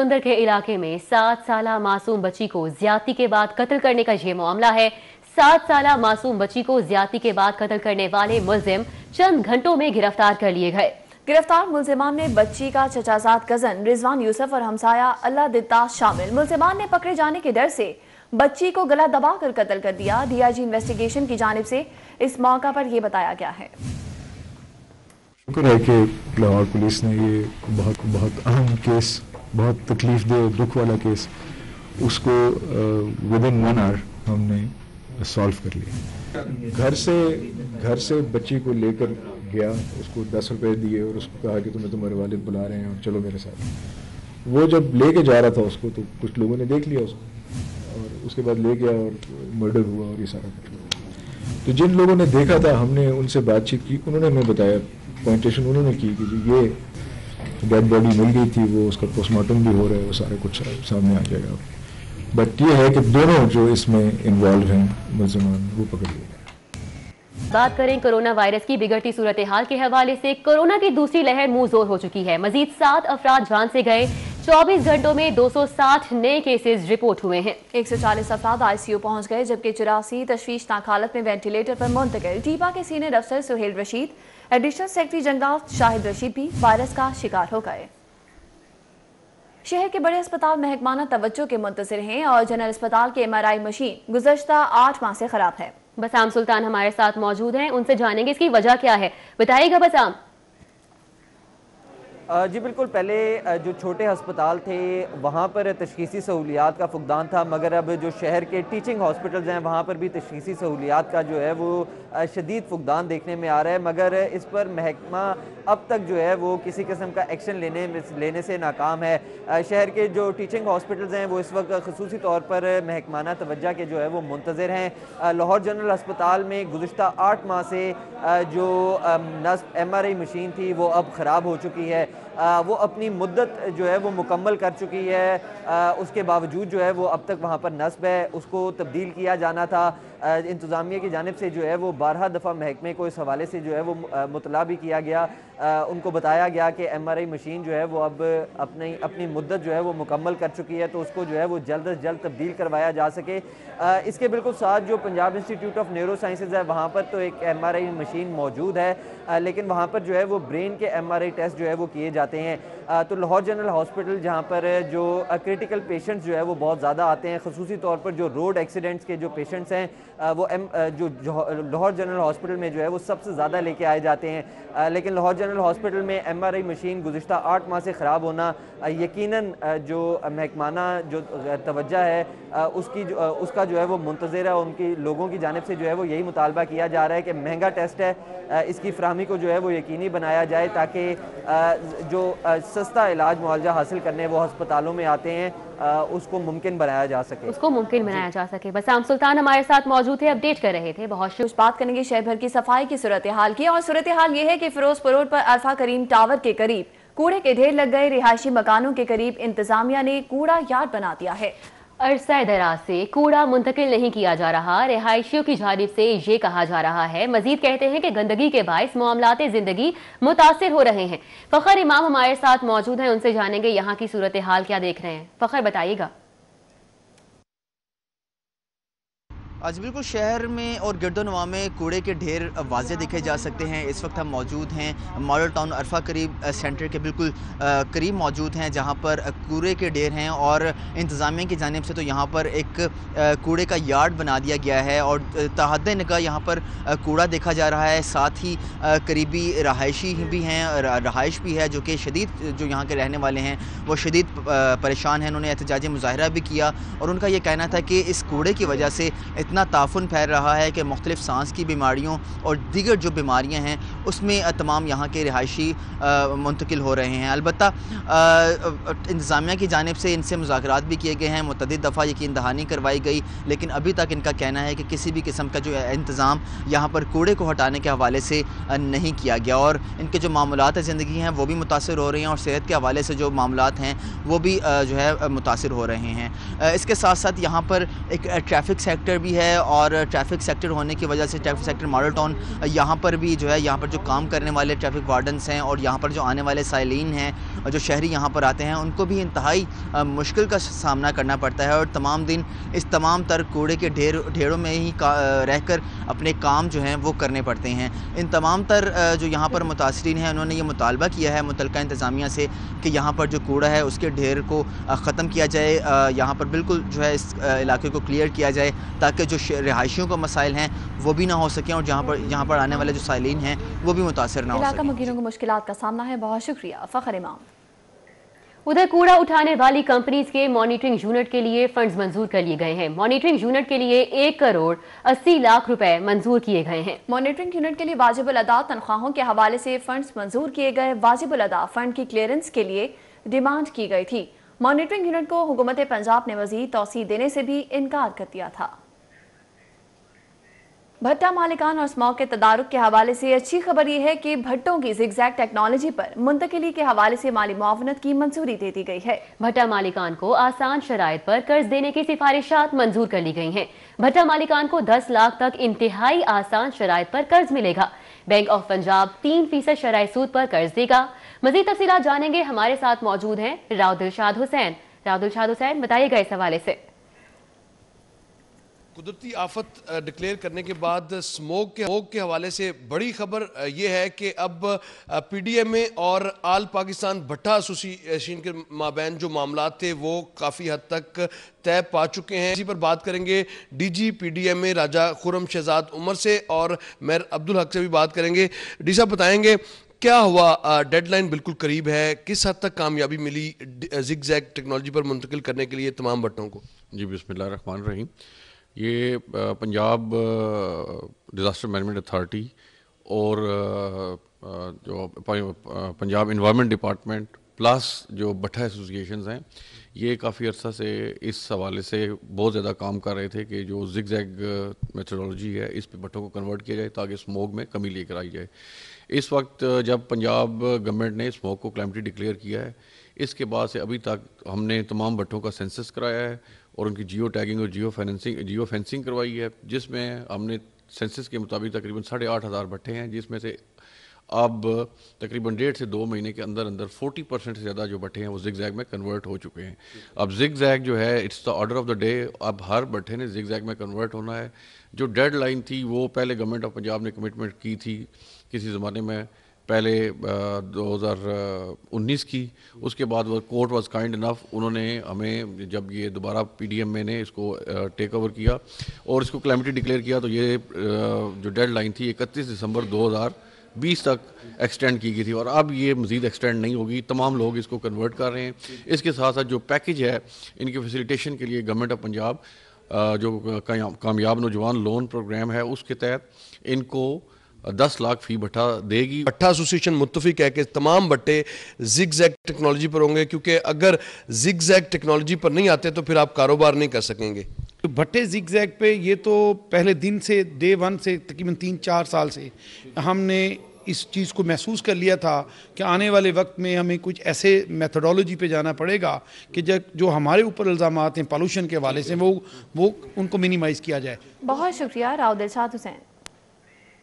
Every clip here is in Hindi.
सुंदर के इलाके में 7 साला मासूम बच्ची को ज्यादती के बाद कत्ल करने का ये मामला है। 7 साला मासूम बच्ची को ज्यादती के बाद कत्ल करने वाले मुलजिम चंद घंटों में गिरफ्तार कर लिए गए। गिरफ्तार मुलजिमान में बच्ची का चचाजाद कजन रिजवान यूसुफ और हमसाया अल्लाह दित्ता शामिल। मुलजिमान ने पकड़े जाने के डर से बच्ची को गला दबाकर कत्ल कर दिया। डीआईजी इन्वेस्टिगेशन की जानिब से इस मौका पर यह बताया गया है। शुक्र है कि लाहौर पुलिस ने ये बहुत अहम केस, बहुत तकलीफ दे दुख वाला केस, उसको विद इन 1 आवर हमने सॉल्व कर लिया। घर से बच्ची को लेकर गया, उसको 10 रुपए दिए और उसको कहा कि तुम्हें तुम्हारे वालिद बुला रहे हैं और चलो मेरे साथ। वो जब लेके जा रहा था उसको, तो कुछ लोगों ने देख लिया उसको और उसके बाद ले गया और मर्डर हुआ और ये सारा कुछ हुआ। तो जिन लोगों ने देखा था, हमने उनसे बातचीत की, उन्होंने हमें बताया, पॉइंटेशन उन्होंने की कि जी ये डेड बॉडी मिल गई थी, वो उसका पोस्टमार्टम भी हो रहा है, वो सारा कुछ सामने आ जाएगा। बट ये है कि दोनों जो इसमें इन्वॉल्व हैं मुलजिमान, वो पकड़ लिए गए। बात करें कोरोना वायरस की बिगड़ती सूरत हाल के हवाले से, कोरोना की दूसरी लहर मुंह जोर हो चुकी है। मजीद 7 अफराद जान से गए। 24 घंटों में 260 नए केसेस रिपोर्ट हुए हैं। 140 अफराद आईसीयू पहुंच गए, जबकि 84 तशवीशनाक हालत में वेंटिलेटर पर मुंतकिल। टीपा के सीनियर अफसर Suhail Rashid, additional secretary general Shahid Rashid भी वायरस का शिकार हो गए। शहर के बड़े अस्पताल महकमाना तवज्जो के मुंतज़िर हैं और जनरल अस्पताल की MRI मशीन गुज़श्ता 8 माह से खराब है। बसाम सुल्तान हमारे साथ मौजूद हैं, उनसे जानेंगे इसकी वजह क्या है। बताइएगा बसाम। जी बिल्कुल, पहले जो छोटे अस्पताल थे वहाँ पर तशख़ीसी सहूलियात का फुकदान था, मगर अब जो शहर के टीचिंग हॉस्पिटल्स हैं वहाँ पर भी तशख़ीसी सहूलियात का जो है वो शदीद फुकदान देखने में आ रहा है। मगर इस पर महकमा अब तक जो है वो किसी किस्म का एक्शन लेने से नाकाम है। शहर के जो टीचिंग हॉस्पिटल्स हैं वो इस वक्त ख़ुसूसी तौर पर महकमाना तवज्जो के जो है वो मुंतज़िर हैं। लाहौर जनरल अस्पताल में गुज़श्ता 8 माह से जो नस्ब MRI मशीन थी वो अब ख़राब हो चुकी है। वो अपनी मुद्दत जो है वो मुकम्मल कर चुकी है। उसके बावजूद जो है वो अब तक वहाँ पर नस्ब है, उसको तब्दील किया जाना था। इंतज़ामिया की जानिब से जो है वो 12 दफ़ा महकमे को इस हवाले से जो है वो मुतला भी किया गया। उनको बताया गया कि MRI मशीन जो है वो अब अपनी मुद्दत जो है वो मुकम्मल कर चुकी है, तो उसको जो है वो जल्द अज जल्द तब्दील करवाया जा सके। इसके बिल्कुल साथ जो Punjab institute of neuro sciences है वहाँ पर तो एक MRI मशीन मौजूद है, लेकिन वहाँ पर जो है वो ब्रेन के MRI टेस्ट जो है वो किए जाते हैं। तो लाहौर जनरल हॉस्पिटल जहाँ पर जो क्रिटिकल पेशेंट्स जो है वो बहुत ज़्यादा आते हैं, ख़ुसूसी तौर पर जो रोड एक्सीडेंट्स के जो पेशेंट्स हैं वो जो लाहौर जनरल हॉस्पिटल में जो है वो सबसे ज़्यादा लेके आए जाते हैं। लेकिन लाहौर जनरल हॉस्पिटल में MRI मशीन गुज़श्ता 8 माह से ख़राब होना यकीनन जो महकमाना जो तवज्जो है उसका जो है वो मुंतज़िर है। उनकी लोगों की जानिब से जो है वो यही मुतालबा किया जा रहा है कि महंगा टेस्ट है, इसकी फ़राहमी को जो है वो यकीनी बनाया जाए, ताकि जो सस्ता इलाज मुआवजा हासिल करने वो अस्पतालों में आते हैं उसको मुमकिन बनाया जा सके। बसाम सुल्तान हमारे साथ मौजूद थे, अपडेट कर रहे थे। बहुत कुछ बात करेंगे शहर भर की सफाई की सूरत हाल की, और सूरत हाल ये है कि फिरोजपुर रोड पर अल्फा करीम टावर के करीब कूड़े के ढेर लग गए। रिहायशी मकानों के करीब इंतजामिया ने कूड़ा यार्ड बना दिया है। अरसा दराज से कूड़ा मुंतकिल नहीं किया जा रहा। रिहायशियों की जानिब से ये कहा जा रहा है। मजीद कहते हैं कि गंदगी के बाइस मामलाते जिंदगी मुतासिर हो रहे हैं। फखर इमाम हमारे साथ मौजूद हैं, उनसे जानेंगे यहाँ की सूरत हाल क्या देख रहे हैं। फखर बताइएगा। आज बिल्कुल शहर में और गिरदोनवा में कूड़े के ढेर वाज़े देखे जा सकते हैं। इस वक्त हम मौजूद हैं मॉडल टाउन अरफा करीब सेंटर के बिल्कुल करीब मौजूद हैं, जहां पर कूड़े के ढेर हैं और इंतज़ामिया की जानिब से तो यहां पर एक कूड़े का यार्ड बना दिया गया है और तहद निगाह यहां पर कूड़ा देखा जा रहा है। साथ ही करीबी रहायशी भी हैं, रहाइश भी है जो कि शदीद जो यहाँ के रहने वाले हैं वो शदीद परेशान हैं। उन्होंने एहतजाजी मुजाहरा भी किया और उनका ये कहना था कि इस कूड़े की वजह से इतना ताफुन फैल रहा है कि मुख्तलिफ सांस की बीमारियों और दीगर जो बीमारियां हैं उसमें तमाम यहाँ के रिहायशी मुंतकिल हो रहे हैं। अलबत्ता इंतज़ामिया की जानिब से इनसे मुज़ाकरात भी किए गए हैं, मुतअद्दिद दफ़ा यकीन दहानी करवाई गई, लेकिन अभी तक इनका कहना है कि किसी भी किस्म का जो इंतज़ाम यहाँ पर कूड़े को हटाने के हवाले से नहीं किया गया और इनके जो मामलात ज़िंदगी हैं वो भी मुतासर हो रहे हैं और सेहत के हवाले से जो मामलात हैं वो भी जो है मुतासर हो रहे हैं। इसके साथ साथ यहाँ पर एक ट्रैफिक सेक्टर भी है है और ट्रैफिक सेक्टर होने की वजह से ट्रैफिक सेक्टर मॉडल टाउन यहाँ पर भी जो है, यहाँ पर जो काम करने वाले ट्रैफिक वार्डन्स हैं और यहाँ पर जो आने वाले साइलिन हैं और जो शहरी यहाँ पर आते हैं उनको भी इंतहाई मुश्किल का सामना करना पड़ता है और तमाम दिन इस तमाम तर कूड़े के ढेरों में ही रहकर अपने काम जो हैं वो करने पड़ते हैं। इन तमाम तर जो यहाँ पर मुतासरीन हैं उन्होंने ये मुतालबा किया है मुतल्लिका इंतज़ामिया से कि यहाँ पर जो कूड़ा है उसके ढेर को ख़त्म किया जाए, यहाँ पर बिल्कुल जो है इस इलाके को क्लियर किया जाए ताकि जो रिहायशियों को मसाइल हैं वो भी ना हो सकें और यहाँ पर आने वाले जो साइलिन हैं वो भी मुतासर ना हो सकें। इलाका मुकीनों को मुश्किलात का सामना है। बहुत शुक्रिया फ़खर इमाम। उधर कूड़ा उठाने वाली कंपनीज के मॉनिटरिंग यूनिट के लिए फंड्स मंजूर कर लिए गए हैं। मॉनिटरिंग यूनिट के लिए 1 करोड़ 80 लाख रुपए मंजूर किए गए हैं। मॉनिटरिंग यूनिट के लिए वाजिबुल अदा तनख्वाहों के हवाले से फंड्स मंजूर किए गए। वाजिबुल अदा फंड की क्लियरेंस के लिए डिमांड की गई थी। मॉनिटरिंग यूनिट को हुकूमत पंजाब ने मजीद तौसीह देने से भी इनकार कर दिया था। भट्टा मालिकान और स्मॉग के तदारुक के हवाले से अच्छी खबर यह है कि भट्टों की ज़िगज़ैग टेक्नोलॉजी पर मुंतकिली के हवाले से माली मुआवनत की मंजूरी दे दी गई है। भट्टा मालिकान को आसान शराइत पर कर्ज देने की सिफारिशात मंजूर कर ली गई हैं। भट्टा मालिकान को 10 लाख तक इंतहाई आसान शराइत पर कर्ज मिलेगा। बैंक ऑफ पंजाब 3% शरई सूद पर कर्ज देगा। मजीद तफसीलात जानेंगे, हमारे साथ मौजूद हैं राव दिलशाद हुसैन। राव दिलशाद हुसैन, बताइएगा इस हवाले से। कुदरती आफत डिक्लेयर करने के बाद स्मोक के हवाले से बड़ी खबर यह है कि अब पीडीएमए और आल पाकिस्तान भट्टा एसोसिएशन के माबैन जो मामलात थे वो काफ़ी हद तक तय पा चुके हैं। इसी पर बात करेंगे डीजी पीडीएमए राजा खुर्रम शहजाद उमर से और मेयर अब्दुल हक से भी बात करेंगे। डी साहब बताएंगे क्या हुआ, डेडलाइन बिल्कुल करीब है, किस हद तक कामयाबी मिली ज़िगज़ैग टेक्नोलॉजी पर मुंतकिल करने के लिए तमाम भट्टों को? जी बिस्मिल्लाह रहमान रहीम। ये पंजाब डिज़ास्टर मैनेजमेंट अथॉरिटी और जो पंजाब इन्वायरमेंट डिपार्टमेंट प्लस जो भट्टा एसोसिएशंस हैं ये काफ़ी अर्सा से इस हवाले से बहुत ज़्यादा काम कर रहे थे कि जो ज़िगज़ैग मेथोडोलॉजी है इस पे भट्टों को कन्वर्ट किया जाए ताकि स्मोक में कमी लेकर आई जाए। इस वक्त जब पंजाब गवर्नमेंट ने स्मोक को कैलेमिटी डिक्लेयर किया है, इसके बाद से अभी तक हमने तमाम भट्टों का सेंसस कराया है और उनकी जियो टैगिंग और जियो फेंसिंग करवाई है, जिसमें हमने सेंसस के मुताबिक तकरीबन 8,500 भट्टे हैं, जिसमें से अब तकरीबन 1.5 से 2 महीने के अंदर अंदर 40% से ज़्यादा जो भट्टे हैं वो ज़िगज़ैग में कन्वर्ट हो चुके हैं। अब ज़िगज़ैग जो है it's the order of the day, अब हर भट्टे ने ज़िगज़ैग में कन्वर्ट होना है। जो डेडलाइन थी वो पहले गवर्नमेंट ऑफ पंजाब ने कमिटमेंट की थी किसी ज़माने में, पहले 2019 की, उसके बाद वो कोर्ट वाज काइंड इनफ, उन्होंने हमें जब ये दोबारा पीडीएमए ने इसको टेक ओवर किया और इसको कैलेमिटी डिक्लेयर किया तो ये जो डेडलाइन थी 31 दिसंबर 2020 तक एक्सटेंड की गई थी और अब ये मज़ीद एक्सटेंड नहीं होगी। तमाम लोग इसको कन्वर्ट कर रहे हैं। इसके साथ साथ जो पैकेज है इनके फैसिलिटेशन के लिए गवर्नमेंट ऑफ पंजाब जो कामयाब नौजवान लोन प्रोग्राम है उसके तहत इनको 10 लाख फी भट्टा देगी। भट्टा एसोसिएशन मुत्तफिक है कि तमाम भट्टे ज़िगज़ैग टेक्नोलॉजी पर होंगे, क्योंकि अगर ज़िगज़ैग टेक्नोलॉजी पर नहीं आते तो फिर आप कारोबार नहीं कर सकेंगे। भट्टे ज़िगज़ैग पे ये तो पहले दिन से डे 1 से तकरीबन 3-4 साल से हमने इस चीज़ को महसूस कर लिया था कि आने वाले वक्त में हमें कुछ ऐसे मेथोडोलॉजी पे जाना पड़ेगा कि जो हमारे ऊपर इल्ज़ामात हैं पॉल्यूशन के हवाले से वो उनको मिनिमाइज़ किया जाए। बहुत शुक्रिया राव दिलशाद हुसैन।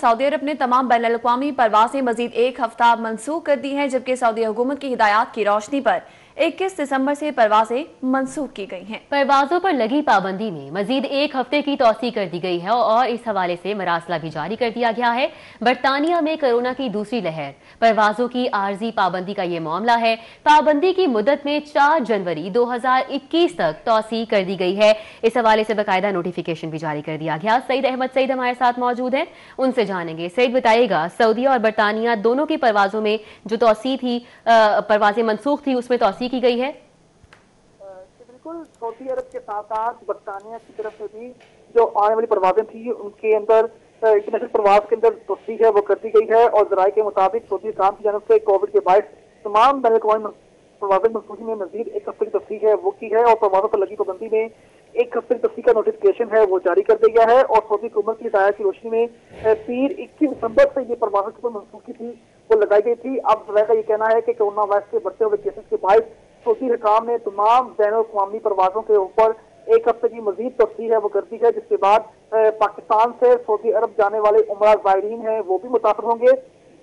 सऊदी अरब ने तमाम बैनुल-अक़वामी परवाज़ें मजीद 1 हफ्ता मनसूख कर दी हैं, जबकि सऊदी हुकूमत की हिदायत की रोशनी पर 21 दिसंबर से परवाजें मनसूख की गई हैं। परवाजों पर लगी पाबंदी में मजीद 1 हफ्ते की तौसी कर दी गई है और इस हवाले से मरासला भी जारी कर दिया गया है। बरतानिया में कोरोना की दूसरी लहर, परवाजों की आर्जी पाबंदी का ये मामला है। पाबंदी की मुद्दत में 4 जनवरी 2021 तक तौसी कर दी गई है। इस हवाले से बाकायदा नोटिफिकेशन भी जारी कर दिया गया। सईद अहमद सईद हमारे साथ मौजूद हैं, उनसे जानेंगे। सईद, बताइएगा, सऊदी और बरतानिया दोनों की परवाजों में जो तौसी थी, परवाजें मनसूख थी, उसमें तौसी की गई है। बिल्कुल, सऊदी अरब के साथ साथ बरतानिया की तरफ से भी जो आने वाली परवाजें थी उनके अंदर इंटरनेशनल प्रवास के अंदर तौसी है वो कर दी गई है और जराये के मुताबिक सऊदी हुकाम की जानब से कोविड के बायस तमाम बैनुल-अक़वामी परवाजें मनसूखी में मजीद 1 हफ्ते की तौसी है वो की है और परवाजों पर लगी पाबंदी में 1 हफ्ते की तौसी का नोटिफिकेशन है वो जारी कर दिया गया है। और सऊदी हुकूमत की हिदायत की रोशनी में पीर 21 दिसंबर से ये परवाजों की मनसूखी थी वो लगाई गई थी। अब जराये का ये कहना है कि कोरोना वायरस के बढ़ते हुए केसेस के बायस सऊदी हुकाम ने तमाम बैनुल-अक़वामी परवाजों के ऊपर 1 हफ्ते की मजीद तोसी है वो कर दी है, जिसके बाद पाकिस्तान से सऊदी अरब जाने वाले उमरा ज़ायरीन हैं वो भी मुतासर होंगे।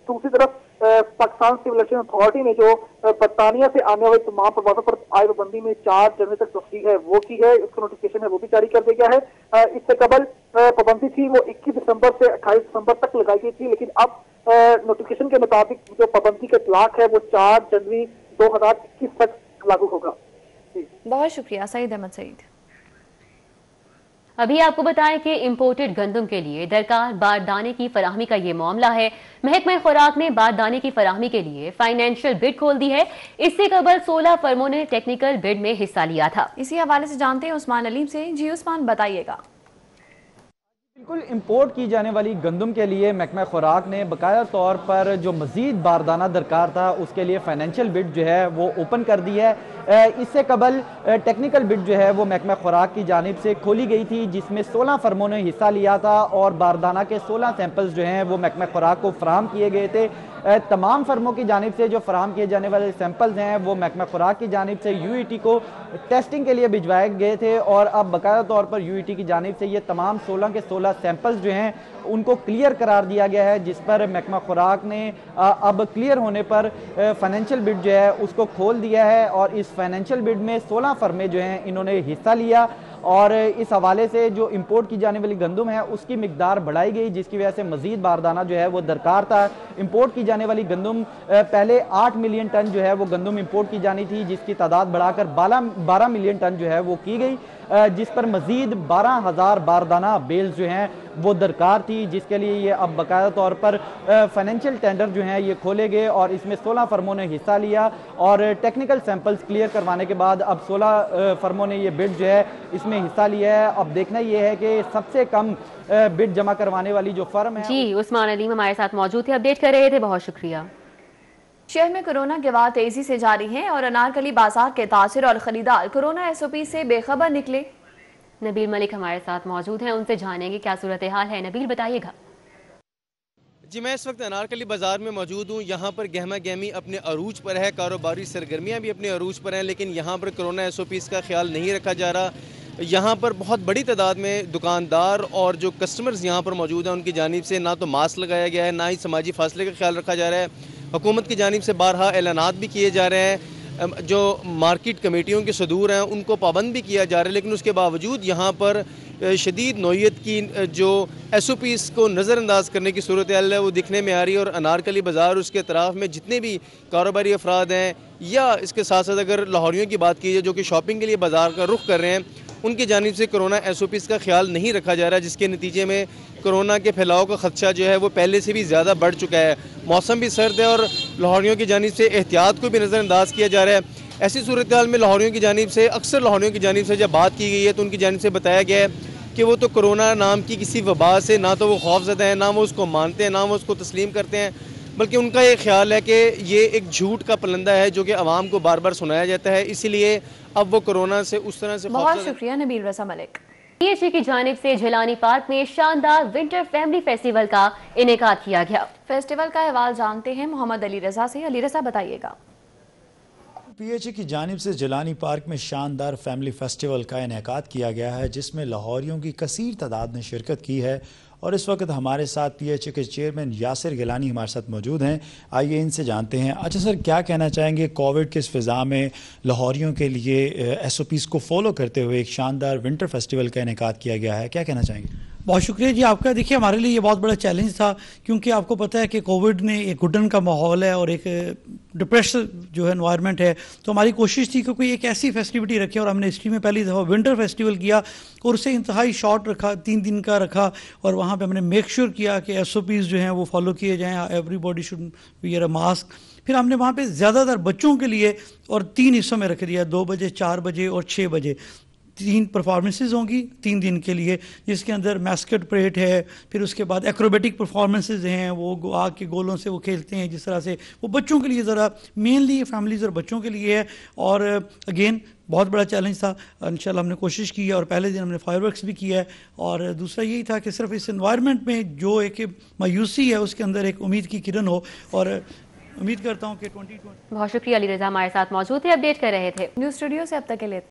दूसरी तरफ पाकिस्तान सिविल एविएशन अथॉरिटी ने जो बरतानिया से आने वाले तमाम प्रवासों पर आय पाबंदी में 4 जनवरी तक तोसी है वो की है, उसका नोटिफिकेशन है वो भी जारी कर दिया गया है। इससे कबल पाबंदी थी वो 21 दिसंबर से 28 दिसंबर तक लगाई गई थी, लेकिन अब नोटिफिकेशन के मुताबिक जो पाबंदी का इतलाक है वो 4 जनवरी 2021 तक लागू होगा। बहुत शुक्रिया सईद अहमद सईद। अभी आपको बताएं कि इंपोर्टेड गंदम के लिए दरकार बारदाने की फराहमी का ये मामला है। महकमा खुराक ने बारदाने की फराहमी के लिए फाइनेंशियल बिड खोल दी है। इससे कबल 16 फर्मों ने टेक्निकल बिड में हिस्सा लिया था। इसी हवाले से जानते हैं उस्मान अलीम से। जी उस्मान, बताइएगा। बिल्कुल, इंपोर्ट की जाने वाली गंदम के लिए महकमा खुराक ने बकाया तौर पर जो मज़ीद बारदाना दरकार था उसके लिए फाइनेंशियल बिड जो है वो ओपन कर दी है। इससे कबल टेक्निकल बिड जो है वो महकमा खुराक की जानिब से खोली गई थी, जिसमें 16 फर्मों ने हिस्सा लिया था और बारदाना के 16 सैंपल्स जो हैं वो महकमा खुराक को फराहम किए गए थे। तमाम फर्मों की जानिब से जो फराहम किए जाने वाले सैंपल्स हैं वो महकमा खुराक की जानिब से यूईटी को टेस्टिंग के लिए भिजवाए गए थे और अब बकाया तौर पर यूईटी की जानिब से ये तमाम 16 के 16 सैंपल्स जो हैं उनको क्लियर करार दिया गया है, जिस पर महकमा खुराक ने अब क्लियर होने पर फाइनेंशियल बिड जो है उसको खोल दिया है और इस फाइनेंशियल बिड में 16 फर्में जो हैं इन्होंने हिस्सा लिया और इस हवाले से जो इंपोर्ट की जाने वाली गंदम है उसकी मिकदार बढ़ाई गई, जिसकी वजह से मजीद बारदाना जो है वो दरकार था। इंपोर्ट की जाने वाली गंदम पहले 8 मिलियन टन जो है वो गंदम इंपोर्ट की जानी थी, जिसकी तादाद बढ़ाकर 12 मिलियन टन जो है वो की गई, जिस पर मजीद 12,000 बारदाना बेल्स जो हैं वो दरकार थी, जिसके लिए ये अब बाकायदा तौर पर फाइनेंशियल टेंडर जो हैं ये खोले गए और इसमें 16 फर्मों ने हिस्सा लिया और टेक्निकल सैंपल्स क्लियर करवाने के बाद अब 16 फर्मों ने ये बिड जो है इसमें हिस्सा लिया है। अब देखना ये है कि सबसे कम बिड जमा करवाने वाली जो फर्म है। जी, उस्मान अलीम हमारे साथ मौजूद थे, अपडेट कर रहे थे, बहुत शुक्रिया। शहर में कोरोना के वार तेजी से जारी हैं और अनारकली बाजार के ताजिर और खरीदार कोरोना एसओपी से बेखबर निकले। नबील मलिक हमारे साथ मौजूद हैं, उनसे जानेंगे क्या सूरत हाल है। नबील, बताइएगा। जी, मैं इस वक्त अनारकली बाजार में मौजूद हूँ। यहाँ पर गहमा गहमी अपने अरूज पर है, कारोबारी सरगर्मियाँ भी अपने अरूज पर हैं, लेकिन यहाँ पर कोरोना एसओपीज़ का ख्याल नहीं रखा जा रहा। यहाँ पर बहुत बड़ी तादाद में दुकानदार और जो कस्टमर्स यहाँ पर मौजूद हैं उनकी जानिब से ना तो मास्क लगाया गया है, ना ही समाजी फासले का ख्याल रखा जा रहा है। हुकूमत की जानिब से बारहा ऐलानात भी किए जा रहे हैं, जो मार्केट कमेटियों के सदूर हैं उनको पाबंद भी किया जा रहा है, लेकिन उसके बावजूद यहाँ पर शदीद नौयत की जो एसओपीज़ को नज़रअंदाज करने की सूरत हाल है वो दिखने में आ रही है। और अनारकली बाज़ार उसके अतराफ़ में जितने भी कारोबारी अफराद हैं या इसके साथ साथ अगर लाहौरियों की बात की जाए जो कि शॉपिंग के लिए बाज़ार का रुख कर रहे हैं, उनकी जानिब से कोरोना एसओपीज़ का ख्याल नहीं रखा जा रहा है, जिसके नतीजे में कोरोना के फैलाव का खदशा जो है वो पहले से भी ज़्यादा बढ़ चुका है। मौसम भी सर्द है और लाहौरियों की जानिब से एहतियात को भी नज़रअंदाज किया जा रहा है। ऐसी सूरत हाल में लाहौरियों की जानिब से अक्सर लाहौरियों की जानिब से जब बात की गई है तो उनकी जानिब से बताया गया है कि वो तो कोरोना नाम की किसी वबा से ना तो वो खौफज़दा हैं, ना वो उसको मानते हैं, ना वो उसको तस्लीम करते हैं, बल्कि उनका ये ख्याल है कि ये एक झूठ का पलंदा है जो कि आवाम को बार बार सुनाया जाता है, इसीलिए अब वो कोरोना से उस तरह से। बहुत शुक्रिया नबील रज़ा मलिक। पीएचई की जानिब से झिलानी पार्क में शानदार विंटर फैमिली फेस्टिवल का इनेकाद किया गया। फेस्टिवल का अहवाल जानते हैं मोहम्मद अली रजा से। अली रजा, बताइएगा। पीएचई की जानिब से जिलानी पार्क में शानदार फैमिली फेस्टिवल का इनेकाद किया गया है, जिसमें लाहौरियों की कसीर तादाद ने शिरकत की है और इस वक्त हमारे साथ पीएचई के चेयरमैन यासिर गिलानी हमारे साथ मौजूद हैं। आइए इनसे जानते हैं। अच्छा सर, क्या कहना चाहेंगे कोविड के इस फिज़ा में लाहौरियों के लिए एसओपीज़ को फॉलो करते हुए एक शानदार विंटर फेस्टिवल का इनेकाद किया गया है, क्या कहना चाहेंगे? बहुत शुक्रिया जी आपका। देखिए, हमारे लिए ये बहुत बड़ा चैलेंज था, क्योंकि आपको पता है कि कोविड में एक घुटन का माहौल है और एक डिप्रेस जो है एनवायरनमेंट है, तो हमारी कोशिश थी कि कोई एक ऐसी फेस्टिविटी रखे और हमने हिस्ट्री में पहली दफ़ा विंटर फेस्टिवल किया और उसे इंतहाई शॉर्ट रखा, 3 दिन का रखा और वहाँ पे हमने मेक श्योर किया कि एसओपीज़ जो हैं वो फॉलो किए जाएँ, everybody should wear a mask. फिर हमने वहाँ पे ज़्यादातर बच्चों के लिए और 3 हिस्सों में रख दिया, 2 बजे, 4 बजे और 6 बजे 3 परफॉर्मेंसेज होंगी 3 दिन के लिए, जिसके अंदर मैस्केट परेड है, फिर उसके बाद एक्रोबेटिक परफॉर्मेंसेज हैं, वो आग के गोलों से वो खेलते हैं, जिस तरह से वो बच्चों के लिए ज़रा मेनली फैमिलीज़ और बच्चों के लिए है। और अगेन बहुत बड़ा चैलेंज था, इंशाल्लाह हमने कोशिश की है और पहले दिन हमने फायरवर्क्स भी किया है। और दूसरा यही था कि सिर्फ इस एनवायरनमेंट में जो एक मायूसी है उसके अंदर एक उम्मीद की किरण हो और उम्मीद करता हूँ कि 2020। बहुत शुक्रिया अली रजा हमारे साथ मौजूद थे, अपडेट कर रहे थे। न्यूज़ स्टूडियो से अब तक के लिए